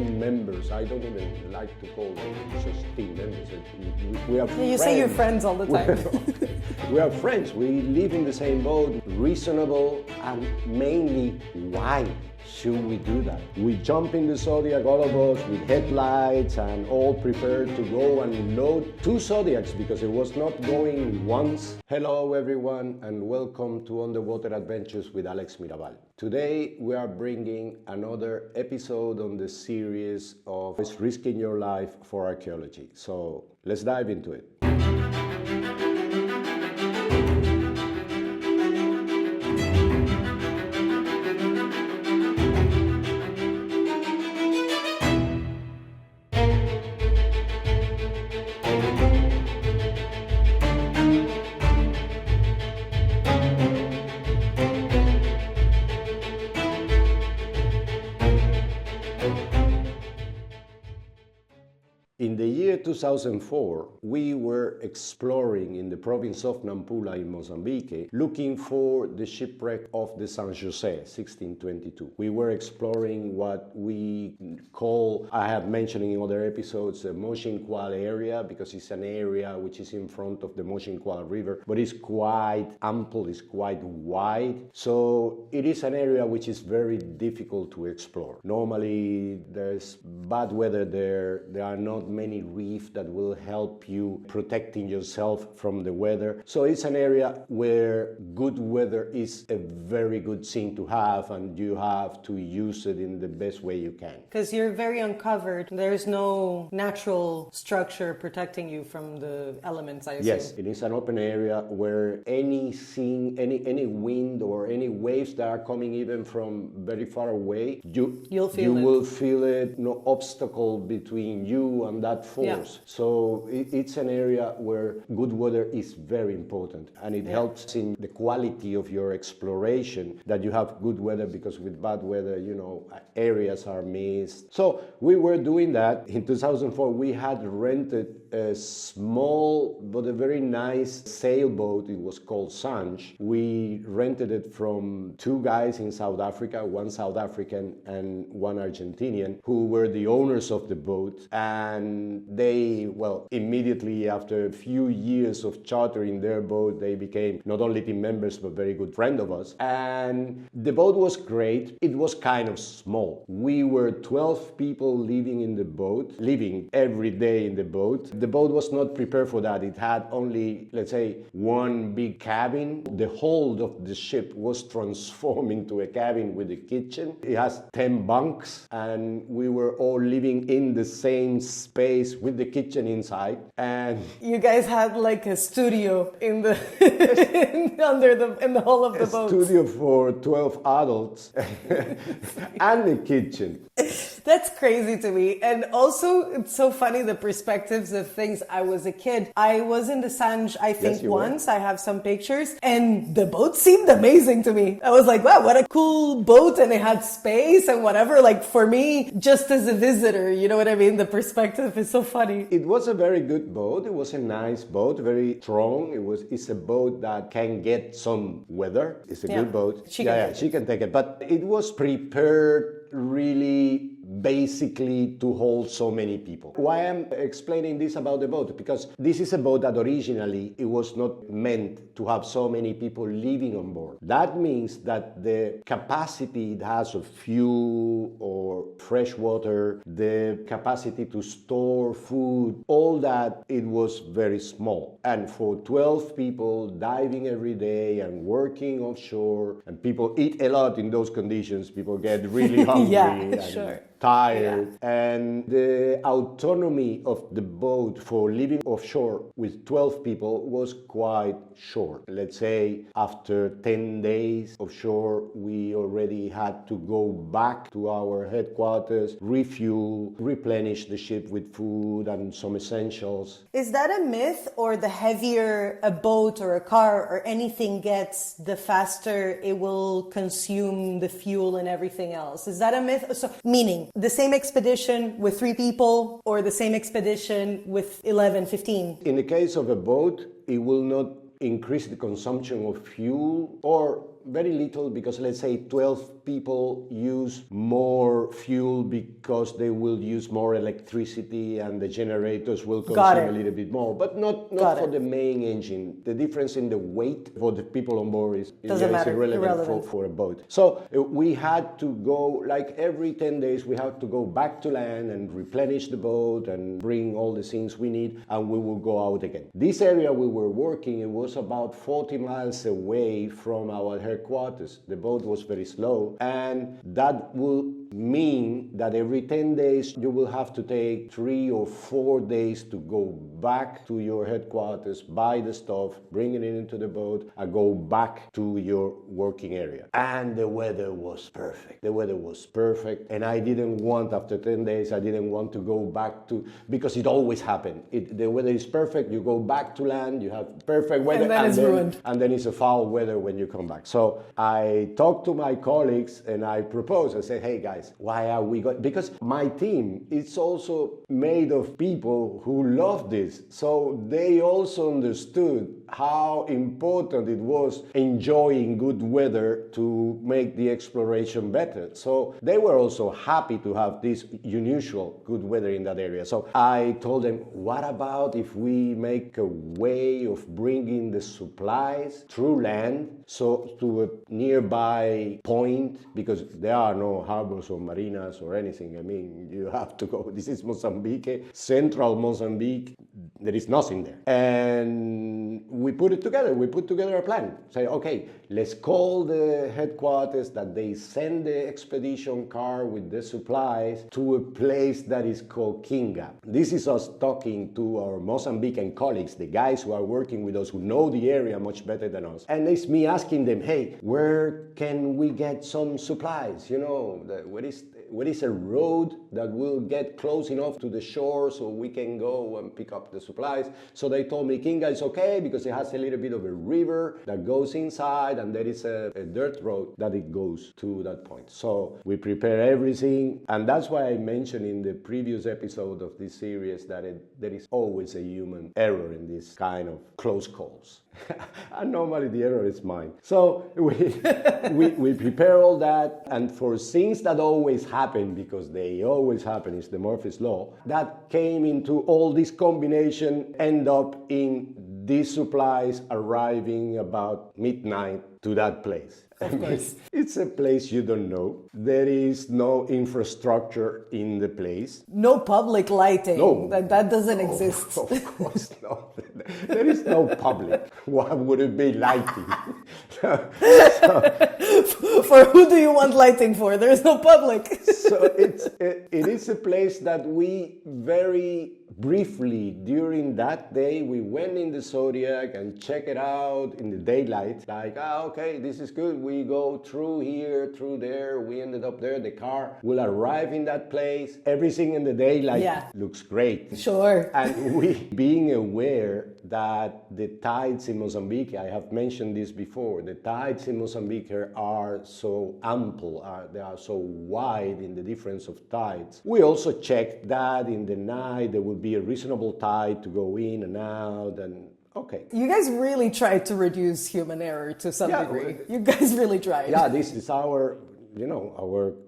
team members. I don't even like to call them just team members. We are friends. You say you're friends all the time. We are friends. We live in the same boat, reasonable, and mainly why should we do that? We jump in the Zodiac, all of us, with headlights and all prepared to go and load 2 Zodiacs because it was not going once. Hello everyone and welcome to Underwater Adventures with Alex Mirabal. Today we are bringing another episode on the series of Risking Your Life for Archaeology. So let's dive into it. In the year 2004, we were exploring in the province of Nampula in Mozambique, looking for the shipwreck of the San Jose, 1622. We were exploring what we call, I have mentioned in other episodes, the Mochinqual area, because it's an area which is in front of the Mochinqual River, but it's quite ample, it's quite wide. So it is an area which is very difficult to explore. Normally, there's bad weather there. There are not many reefs that will help you protecting yourself from the weather. So it's an area where good weather is a very good thing to have, and you have to use it in the best way you can. Because you're very uncovered. There's no natural structure protecting you from the elements, I assume. Yes, it is an open area where anything, any wind or any waves that are coming even from very far away, you will feel it. No obstacle between you and that force. Yeah. So it's an area where good weather is very important, and it helps in the quality of your exploration that you have good weather, because with bad weather, you know, areas are missed. So we were doing that. In 2004, we had rented a small but a very nice sailboat. It was called Sanj. We rented it from 2 guys in South Africa, one South African and one Argentinian, who were the owners of the boat. And they, well, immediately after a few years of chartering their boat, they became not only team members but very good friend of us. And the boat was great. It was kind of small. We were 12 people living in the boat, living every day in the boat. The boat was not prepared for that. It had only, let's say, one big cabin. The hold of the ship was transformed into a cabin with a kitchen. It has 10 bunks, and we were all living in the same space with the kitchen inside. And you guys had like a studio in the in the hull of the boat. A studio for 12 adults and a kitchen. That's crazy to me. And also, it's so funny, the perspectives of things. I was a kid. I was in the Sanj, I think, once. I have some pictures. And the boat seemed amazing to me. I was like, wow, what a cool boat. And it had space and whatever. Like, for me, just as a visitor, you know what I mean? The perspective is so funny. It was a very good boat. It was a nice boat, very strong. It's a boat that can get some weather. It's a good boat. She can take it. But it was prepared really basically to hold so many people. Why I'm explaining this about the boat? Because this is a boat that originally it was not meant to have so many people living on board. That means that the capacity it has of fuel or fresh water, the capacity to store food, all that, it was very small. And for 12 people diving every day and working offshore, and people eat a lot in those conditions, people get really hungry. Tired, and the autonomy of the boat for living offshore with 12 people was quite short. Let's say after 10 days offshore, we already had to go back to our headquarters, refuel, replenish the ship with food and some essentials. Is that a myth, or the heavier a boat or a car or anything gets, the faster it will consume the fuel and everything else? Is that a myth? So, meaning, the same expedition with 3 people or the same expedition with 11, 15? In the case of a boat, it will not increase the consumption of fuel, or very little, because let's say 12 people use more fuel because they will use more electricity and the generators will consume a little bit more, but not for the main engine. The difference in the weight for the people on board is irrelevant for a boat. So we had to go, like every 10 days, we had to go back to land and replenish the boat and bring all the things we need, and we will go out again. This area we were working, it was about 40 miles away from our headquarters. The boat was very slow, and that will mean that every 10 days you will have to take 3 or 4 days to go back to your headquarters, buy the stuff, bring it into the boat, and go back to your working area. And the weather was perfect. The weather was perfect, and I didn't want, after 10 days, I didn't want to go back to, because it always happened. The weather is perfect, you go back to land, you have perfect weather, and then it's ruined. And then it's a foul weather when you come back. So I talked to my colleagues and I proposed, I said, hey guys, why are we going? Because my team is also made of people who love this. So they also understood how important it was enjoying good weather to make the exploration better. So they were also happy to have this unusual good weather in that area. So I told them, what about if we make a way of bringing the supplies through land, so to a nearby point, because there are no harbors or marinas or anything. I mean, you have to go. This is Mozambique, central Mozambique. There is nothing there. And we put it together. We put together a plan. Say, okay, let's call the headquarters that they send the expedition car with the supplies to a place that is called Quinga. This is us talking to our Mozambican colleagues, the guys who are working with us, who know the area much better than us. And it's me asking them, hey, where can we get some supplies? You know, where is a road that will get close enough to the shore so we can go and pick up the supplies? So they told me Quinga is okay because it has a little bit of a river that goes inside, and there is a dirt road that it goes to that point. So we prepare everything, and that's why I mentioned in the previous episode of this series that there is always a human error in this kind of close calls. And normally the error is mine. So we prepare all that, and for things that always happen, because they always happen, it's the Murphy's Law, that came into all this combination, end up in these supplies arriving about midnight to that place. Of course. It's a place you don't know. There is no infrastructure in the place. No public lighting. No. That doesn't exist. Of course not. There is no public. What would it be lighting? For who do you want lighting for? There is no public. So it is a place that we very briefly during that day, we went in the Zodiac and checked it out in the daylight. Like, okay, this is good. We go through here, through there. We ended up there. The car will arrive in that place. Everything in the daylight looks great. Sure. And we, being aware that the tides in Mozambique, I have mentioned this before, the tides in Mozambique are so ample, they are so wide in the difference of tides. We also checked that in the night there would be a reasonable tide to go in and out, and okay. You guys really tried to reduce human error to some degree. You guys really tried. Yeah, this is our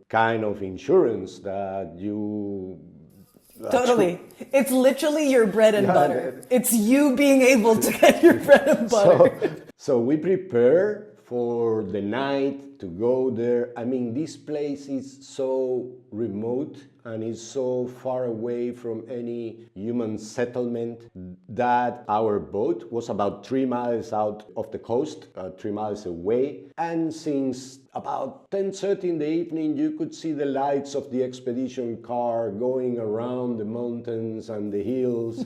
kind of insurance that you... Totally. It's literally your bread and butter. It's you being able to get your bread and butter. So we prepare for the night to go there. I mean, this place is so remote and is so far away from any human settlement that our boat was about 3 miles out of the coast, 3 miles away. And since about 10:30 in the evening, you could see the lights of the expedition car going around the mountains and the hills,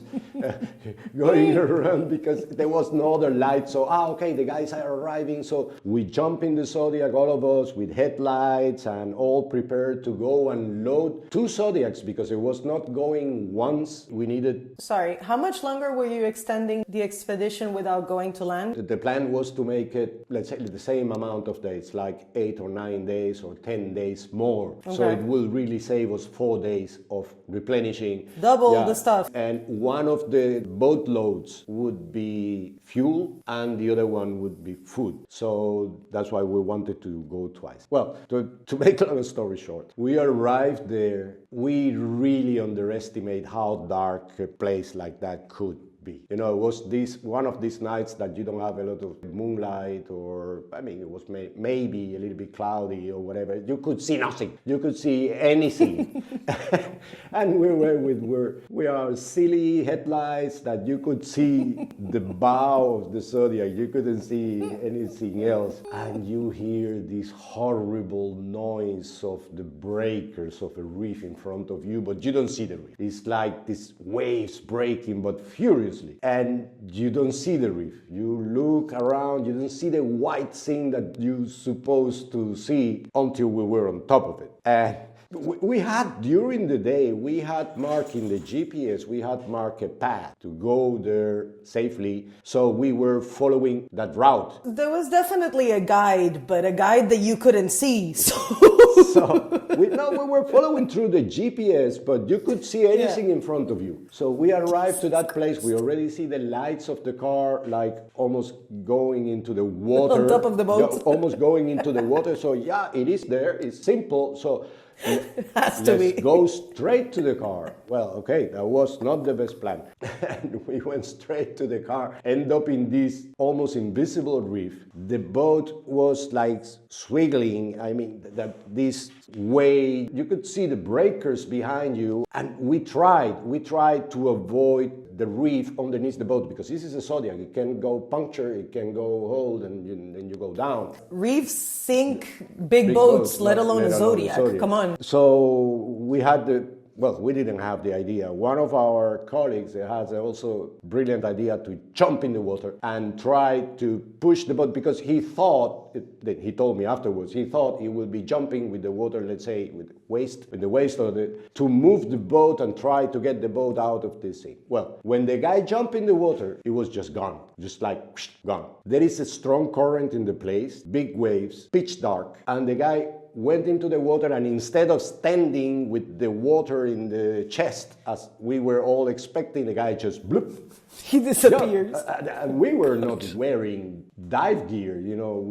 going around because there was no other light. So, okay, the guys are arriving. So we jump in the Zodiac, all of us with headlights and all prepared to go and load 2 Zodiacs because it was not going once. We needed... Sorry, how much longer were you extending the expedition without going to land? The plan was to make it, let's say, the same amount of days, like 8 or 9 days or 10 days more. Okay. So it will really save us 4 days of replenishing. Double the stuff. And one of the boat loads would be fuel and the other one would be food. So that's why we wanted to go twice. Well, to make a long story short, we arrived there. We really underestimate how dark a place like that could be. You know, it was one of these nights that you don't have a lot of moonlight, or I mean, it was maybe a little bit cloudy or whatever. You could see nothing. You could see anything. And we were with our silly headlights that you could see the bow of the Zodiac. You couldn't see anything else. And you hear this horrible noise of the breakers of a reef in front of you, but you don't see the reef. It's like these waves breaking, but furiously. And you don't see the reef. You look around, you don't see the white thing that you're supposed to see until we were on top of it. And we had, during the day, we had marked in the GPS, we had marked a path to go there safely. So we were following that route. There was definitely a guide, but a guide that you couldn't see. So we were following through the GPS, but you could see anything in front of you. So we arrived to that place. We already see the lights of the car, like almost going into the water. On top of the boat. Yeah, almost going into the water. So yeah, it is there. It's simple. So has to be. Let's go straight to the car. Well, okay, that was not the best plan. And we went straight to the car, end up in this almost invisible reef. The boat was like swiggling. I mean, this way, you could see the breakers behind you. And we tried to avoid the reef underneath the boat, because this is a Zodiac. It can go puncture, it can go hold, and then you go down. Reefs sink big boats, let alone a Zodiac. Come on. So we had we didn't have the idea. One of our colleagues has also brilliant idea to jump in the water and try to push the boat, because he thought, he told me afterwards, he thought he would be jumping with the water, let's say with the waist of to move the boat and try to get the boat out of this thing. Well, when the guy jumped in the water, it was just gone, just like gone. There is a strong current in the place, big waves, pitch dark, and the guy went into the water, and instead of standing with the water in the chest as we were all expecting, the guy just bloop. He disappears. We were not wearing dive gear, you know.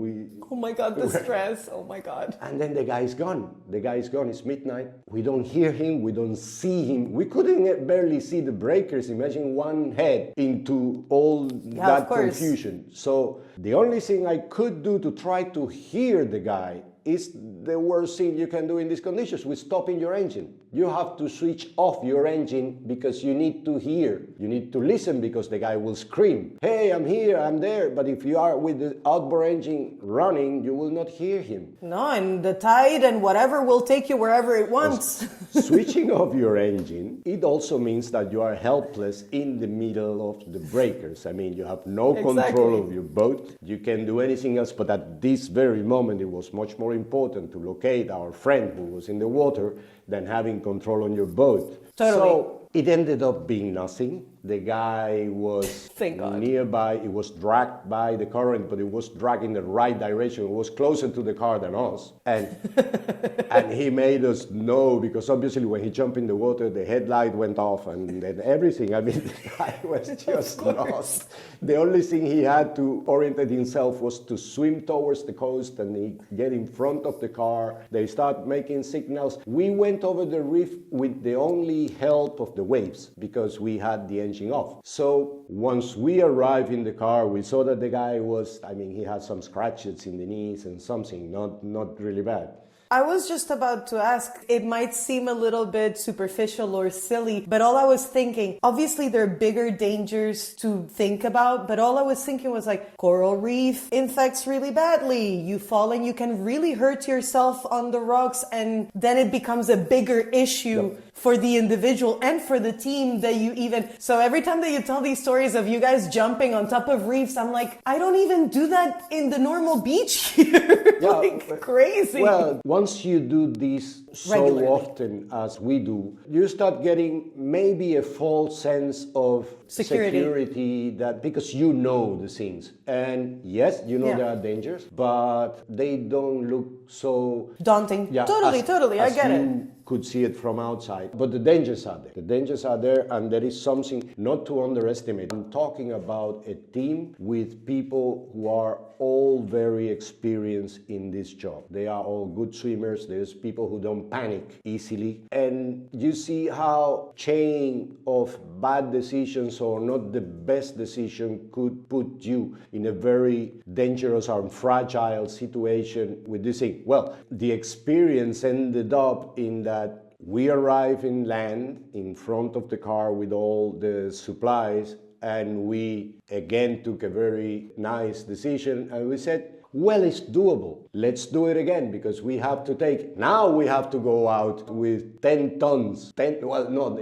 Oh my God, the stress. Oh my God. And then the guy's gone. It's midnight. We don't hear him. We don't see him. We couldn't barely see the breakers. Imagine one head into all that confusion. So the only thing I could do to try to hear the guy is the worst thing you can do in these conditions, with stopping your engine. You have to switch off your engine because you need to hear. You need to listen, because the guy will scream, "Hey, I'm here, I'm there." But if you are with the outboard engine running, you will not hear him. No, and the tide and whatever will take you wherever it wants. Switching off your engine, it also means that you are helpless in the middle of the breakers. I mean, you have no control of your boat. You can do anything else, but at this very moment, it was much more important to locate our friend who was in the water than having control on your boat. Totally. So it ended up being nothing. The guy was nearby. It was dragged by the current, but it was dragged in the right direction. It was closer to the car than us. And he made us know, because obviously when he jumped in the water, the headlight went off and then everything. I mean, the guy was just lost. The only thing he had to orient himself was to swim towards the coast, and he get in front of the car. They start making signals. We went over the reef with the only help of the waves, because we had the engine off. So once we arrived in the car, we saw that the guy he had some scratches in the knees and something, not really bad. I was just about to ask, it might seem a little bit superficial or silly, but all I was thinking, obviously there are bigger dangers to think about, but all I was thinking was like, coral reef infects really badly. You fall and you can really hurt yourself on the rocks, and then it becomes a bigger issue for the individual and for the team that you even, so every time that you tell these stories of you guys jumping on top of reefs, I'm like, I don't even do that in the normal beach here. Yeah, like crazy. Well, once you do this so Regularly. often as we do, you start getting maybe a false sense of security that because you know the things. And yes, you know there are dangers, but they don't look so daunting. Totally. I get it. Could see it from outside, but the dangers are there. The dangers are there, and there is something not to underestimate. I'm talking about a team with people who are all very experienced in this job. They are all good swimmers. There's people who don't panic easily, and you see how chain of bad decisions or not the best decision could put you in a very dangerous or fragile situation with this thing. Well, the experience ended up in that we arrived in land in front of the car with all the supplies, and we again took a very nice decision, and we said, well, it's doable. Let's do it again, because we have to now we have to go out with 10 tons. It was not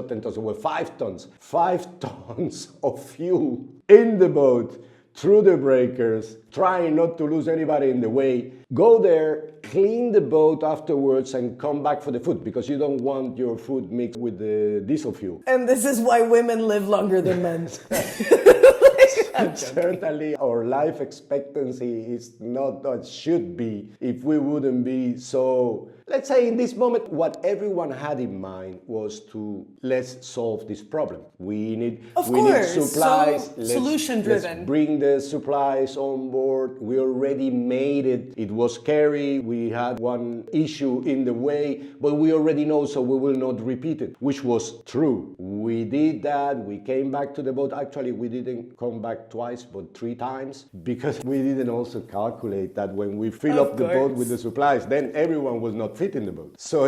10 tons, it was 5 tons. 5 tons of fuel in the boat, through the breakers, trying not to lose anybody in the way. Go there, clean the boat afterwards, and come back for the food, because you don't want your food mixed with the diesel fuel. And this is why women live longer than men. Certainly, our life expectancy is not what it should be if we wouldn't be so. Let's say in this moment, what everyone had in mind was let's solve this problem. We need supplies. So solution-driven. Let's bring the supplies on board. We already made it. It was scary. We had one issue in the way, but we already know, so we will not repeat it, which was true. We did that. We came back to the boat. Actually, we didn't come back twice, but 3 times, because we didn't also calculate that when we fill up the boat with the supplies, then everyone was not fit in the boat. So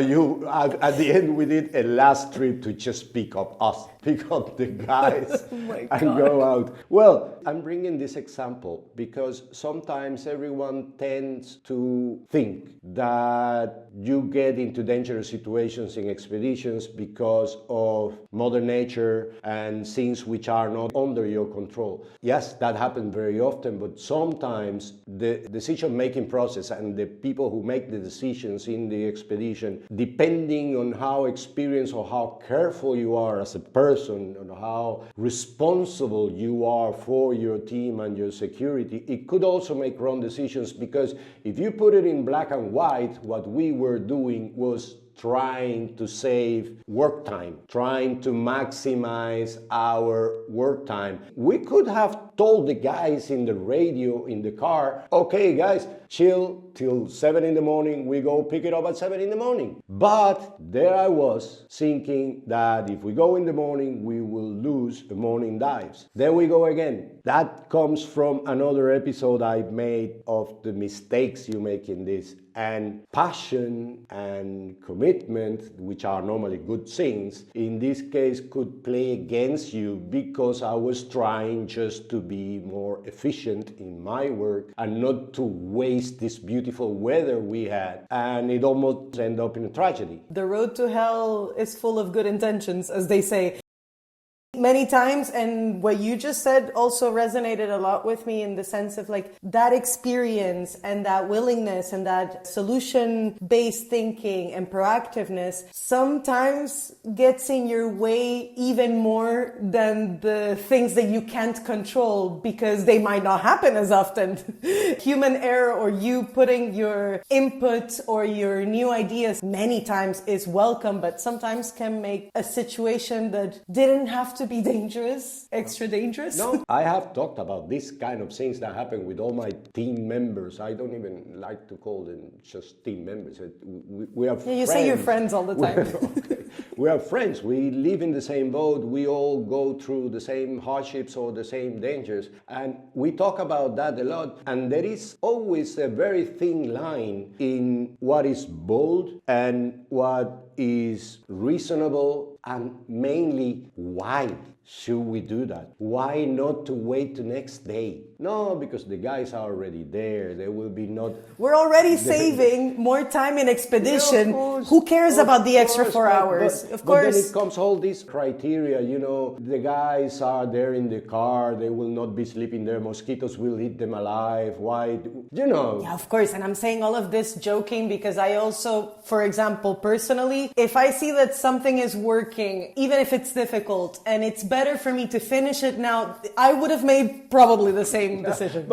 at the end, we did a last trip to just pick up the guys and go out. Well, I'm bringing this example because sometimes everyone tends to think that you get into dangerous situations in expeditions because of Mother Nature and things which are not under your control. Yes, that happens very often, but sometimes the decision-making process and the people who make the decisions in the expedition, depending on how experienced or how careful you are as a person and how responsible you are for your team and your security, it could also make wrong decisions, because if you put it in black and white, what we were doing was trying to save work time, trying to maximize our work time. We could have told the guys in the radio in the car, okay guys, chill till 7 in the morning, we go pick it up at 7 in the morning. But there I was thinking that if we go in the morning, we will lose the morning dives. There we go again. That comes from another episode I made of the mistakes you make in this. And passion and commitment, which are normally good things, in this case could play against you, because I was trying just to be more efficient in my work and not to waste this beautiful weather we had. And it almost ended up in a tragedy. The road to hell is full of good intentions, as they say. Many times, and what you just said also resonated a lot with me, in the sense of like that experience and that willingness and that solution-based thinking and proactiveness sometimes gets in your way even more than the things that you can't control, because they might not happen as often. Human error, or you putting your input or your new ideas, many times is welcome, but sometimes can make a situation that didn't have to be dangerous, extra dangerous. No, I have talked about this kind of things that happen with all my team members. I don't even like to call them just team members. We are friends. You say you're friends all the time. Okay. We are friends. We live in the same boat. We all go through the same hardships or the same dangers. And we talk about that a lot. And there is always a very thin line in what is bold and what is reasonable, and mainly why should we do that? Why not to wait the next day? No, because the guys are already there. They will be not... We're already saving more time in expedition. Yeah, who cares about the extra 4 hours? Of course. But then it comes all these criteria, you know, the guys are there in the car, they will not be sleeping there, mosquitoes will eat them alive, why, you know. Yeah, of course, and I'm saying all of this joking because I also, for example, personally, if I see that something is working, even if it's difficult, and it's better for me to finish it now, I would have made probably the same decision.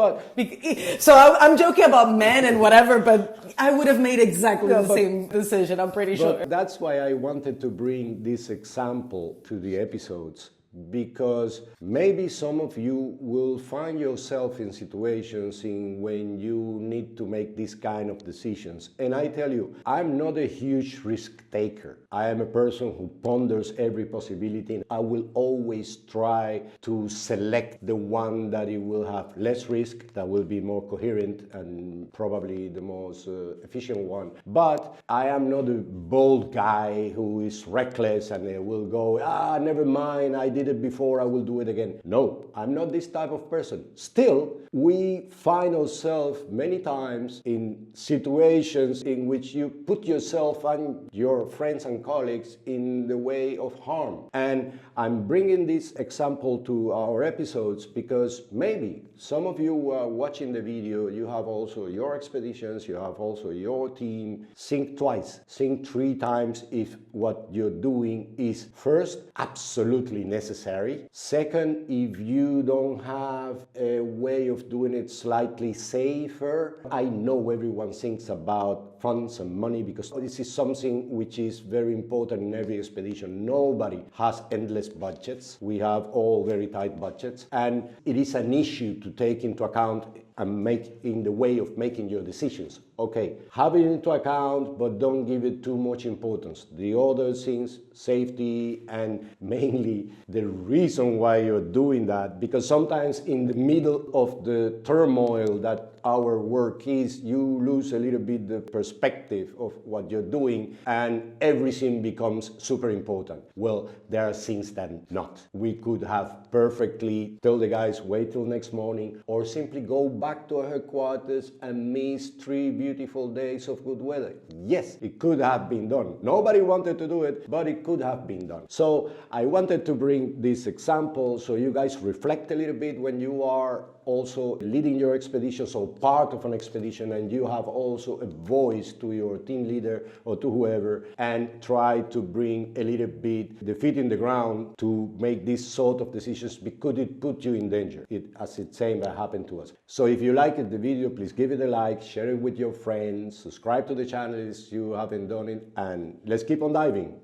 So I'm joking about men and whatever, but I would have made exactly the same decision, I'm pretty sure. That's why I wanted to bring this example to the episodes, because maybe some of you will find yourself in situations in when you need to make these kind of decisions. And I tell you, I'm not a huge risk taker. I am a person who ponders every possibility. I will always try to select the one that it will have less risk, that will be more coherent and probably the most efficient one. But I am not a bold guy who is reckless and will go, never mind, I did it before, I will do it again. No, I'm not this type of person. Still, we find ourselves many times in situations in which you put yourself and your friends and colleagues in the way of harm. And I'm bringing this example to our episodes because maybe some of you who are watching the video, you have also your expeditions, you have also your team. Think twice, think 3 times if what you're doing is first, absolutely necessary. Second, if you don't have a way of doing it slightly safer. I know everyone thinks about funds and money because this is something which is very important in every expedition. Nobody has endless budgets. We have all very tight budgets, and it is an issue to take into account and make in the way of making your decisions. Okay, have it into account, but don't give it too much importance. The other things, safety, and mainly the reason why you're doing that, because sometimes in the middle of the turmoil that our work is, you lose a little bit the perspective of what you're doing and everything becomes super important. Well, there are things that not. We could have perfectly tell the guys wait till next morning, or simply go back to our headquarters and miss 3 beautiful days of good weather. Yes, it could have been done. Nobody wanted to do it, but it could have been done. So I wanted to bring this example so you guys reflect a little bit when you are also leading your expedition, so part of an expedition, and you have also a voice to your team leader or to whoever, and try to bring a little bit the feet in the ground to make these sort of decisions, because it put you in danger. As it's saying that happened to us. So if you liked the video, please give it a like, share it with your friends, subscribe to the channel if you haven't done it, and let's keep on diving.